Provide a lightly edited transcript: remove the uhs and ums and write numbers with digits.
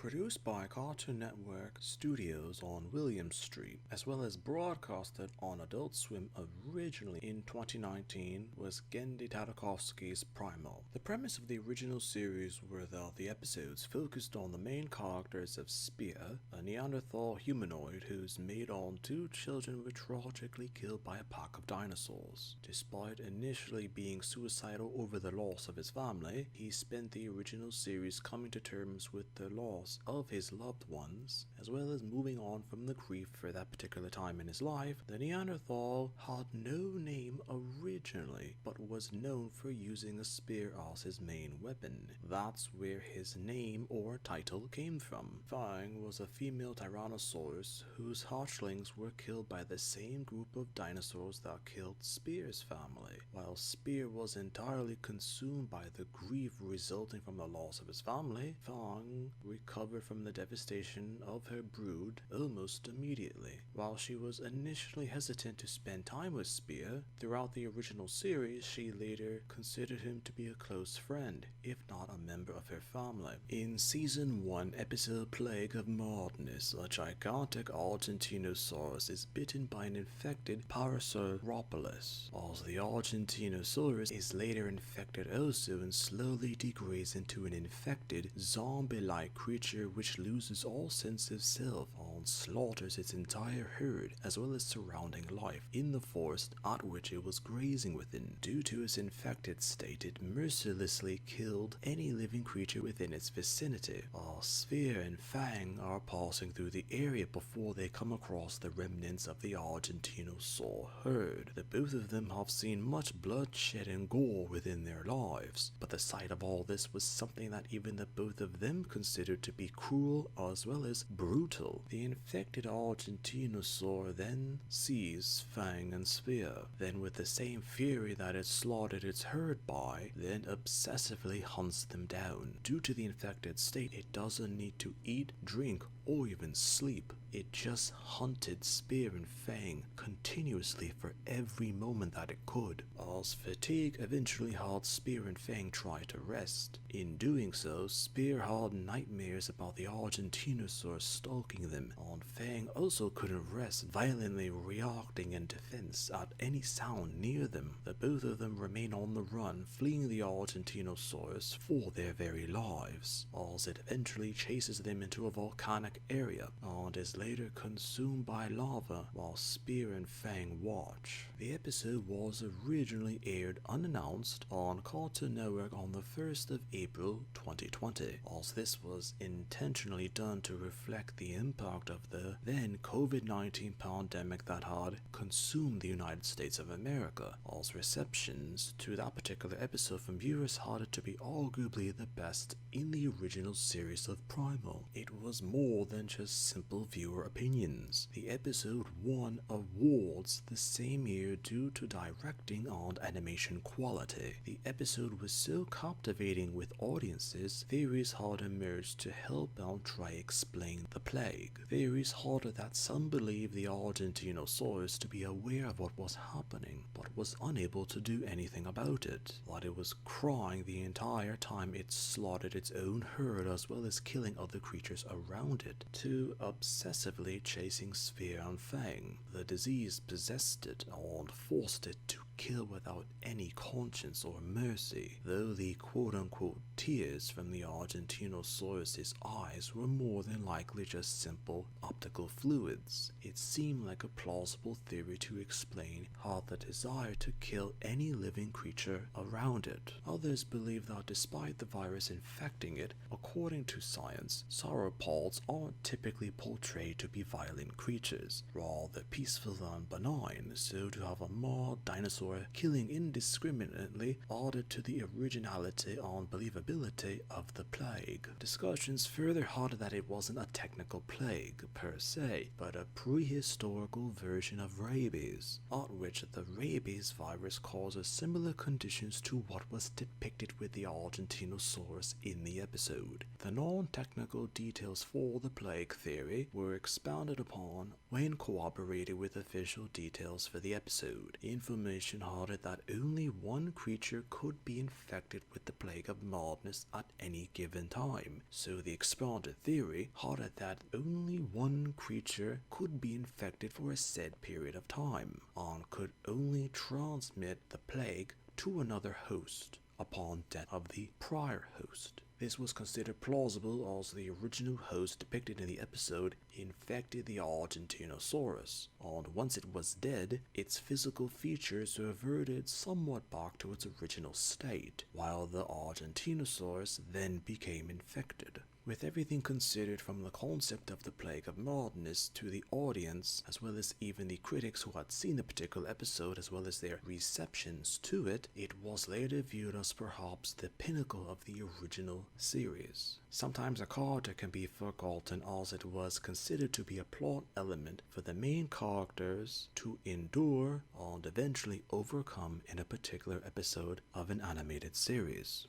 Produced by Cartoon Network Studios on William Street, as well as broadcasted on Adult Swim originally in 2019, was Genndy Tartakovsky's Primal. The premise of the original series were that the episodes focused on the main characters of Spear, a Neanderthal humanoid whose mate on two children were tragically killed by a pack of dinosaurs. Despite initially being suicidal over the loss of his family, he spent the original series coming to terms with the loss of his loved ones, as well as moving on from the grief for that particular time in his life. The Neanderthal had no name originally, but was known for using a spear as his main weapon. That's where his name or title came from. Fang was a female Tyrannosaurus whose hatchlings were killed by the same group of dinosaurs that killed Spear's family. While Spear was entirely consumed by the grief resulting from the loss of his family, Fang recovered from the devastation of her brood almost immediately. While she was initially hesitant to spend time with Spear, throughout the original series she later considered him to be a close friend, if not a member of her family. In Season 1, episode Plague of Madness, a gigantic Argentinosaurus is bitten by an infected Parasauropolis. As the Argentinosaurus is later infected also and slowly degrades into an infected, zombie-like creature which loses all sense of self and slaughters its entire herd as well as surrounding life in the forest at which it was grazing within. Due to its infected state, it mercilessly killed any living creature within its vicinity. Spear and Fang are passing through the area before they come across the remnants of the Argentinosaur herd. The both of them have seen much bloodshed and gore within their lives, but the sight of all this was something that even the both of them considered to be cruel as well as brutal. The infected Argentinosaur then sees Fang and Spear, then with the same fury that it slaughtered its herd by, then obsessively hunts them down. Due to the infected state, it doesn't need to eat, drink, or even sleep. It just hunted Spear and Fang continuously for every moment that it could. As fatigue eventually had Spear and Fang try to rest. In doing so, Spear had nightmares about the Argentinosaur stalking them, and Fang also couldn't rest, violently reacting in defense at any sound near them. The both of them remain on the run, fleeing the Argentinosaurus for their very lives, as it eventually chases them into a volcanic area and is later consumed by lava while Spear and Fang watch. The episode was originally aired unannounced on Cartoon Network on the 1st of April 2020, as this was intentionally done to reflect the impact of the then COVID-19 pandemic that had consumed the United States of America, as receptions to that particular episode from viewers had it to be arguably the best in the original series of Primal. It was more than just simple viewer opinions. The episode won awards the same year due to directing and animation quality. The episode was so captivating with audiences, theories had emerged to help out try explain the plague. Theories had that some believed the Argentinosaurus to be aware of what was happening, but was unable to do anything about it, that it was crying the entire time it slaughtered its own herd as well as killing other creatures around it, to obsessively chasing Spear and Fang. The disease possessed it and forced it to kill without any conscience or mercy, though the quote-unquote tears from the Argentinosaurus's eyes were more than likely just simple optical fluids. It seemed like a plausible theory to explain how the desire to kill any living creature around it. Others believe that despite the virus infecting it, according to science, sauropods aren't typically portrayed to be violent creatures, rather peaceful and benign, so to have a mad dinosaur killing indiscriminately added to the originality and believability of the plague. Discussions further had that it wasn't a technical plague per se, but a prehistorical version of rabies, at which the rabies virus causes similar conditions to what was depicted with the Argentinosaurus in the episode. The non-technical details for the plague theory were expounded upon when corroborated with official details for the episode. Information speculation hardened that only one creature could be infected with the plague of madness at any given time. So the expanded theory hardened that only one creature could be infected for a said period of time, and could only transmit the plague to another host upon death of the prior host. This was considered plausible as the original host depicted in the episode infected the Argentinosaurus, and once it was dead, its physical features reverted somewhat back to its original state, while the Argentinosaurus then became infected. With everything considered, from the concept of the plague of madness to the audience, as well as even the critics who had seen the particular episode as well as their receptions to it, it was later viewed as perhaps the pinnacle of the original series. Sometimes a character can be forgotten as it was considered to be a plot element for the main characters to endure and eventually overcome in a particular episode of an animated series.